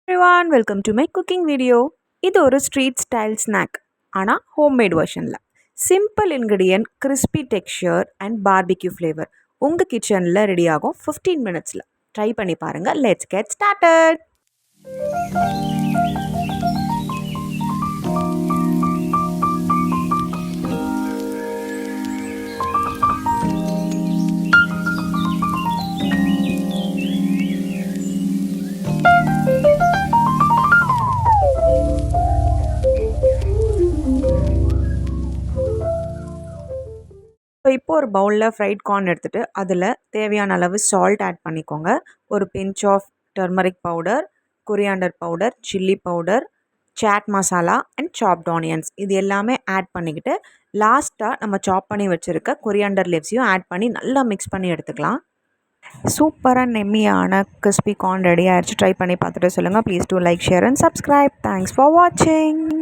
Everyone, welcome to my cooking video. இது ஒரு street style snack ஆனால் ஹோம்மேட் வெர்ஷனில் simple ingredient crispy texture and barbecue flavour உங்கள் கிச்சனில் ரெடி ஆகும் 15 மினிட்ஸில். ட்ரை பண்ணி பாருங்கள். Let's get started. இப்போ ஒரு பவுலில் ஃப்ரைட் கார்ன் எடுத்துகிட்டு அதில் தேவையான அளவு சால்ட் ஆட் பண்ணிக்கோங்க. ஒரு pinch of turmeric powder, coriander powder, chilli powder, chaat masala and chopped onions இது எல்லாமே ஆட் பண்ணிக்கிட்டு லாஸ்ட்டாக நம்ம சாப் பண்ணி வச்சுருக்க கொரியாண்டர் லீவ்ஸையும் ஆட் பண்ணி நல்லா மிக்ஸ் பண்ணி எடுத்துக்கலாம். சூப்பராக நெம்மியான கிறிஸ்பி கார்ன் ரெடி ஆகிடுச்சு. ட்ரை பண்ணி பார்த்துட்டு சொல்லுங்கள். Please do like, share and subscribe. Thanks for வாட்சிங்.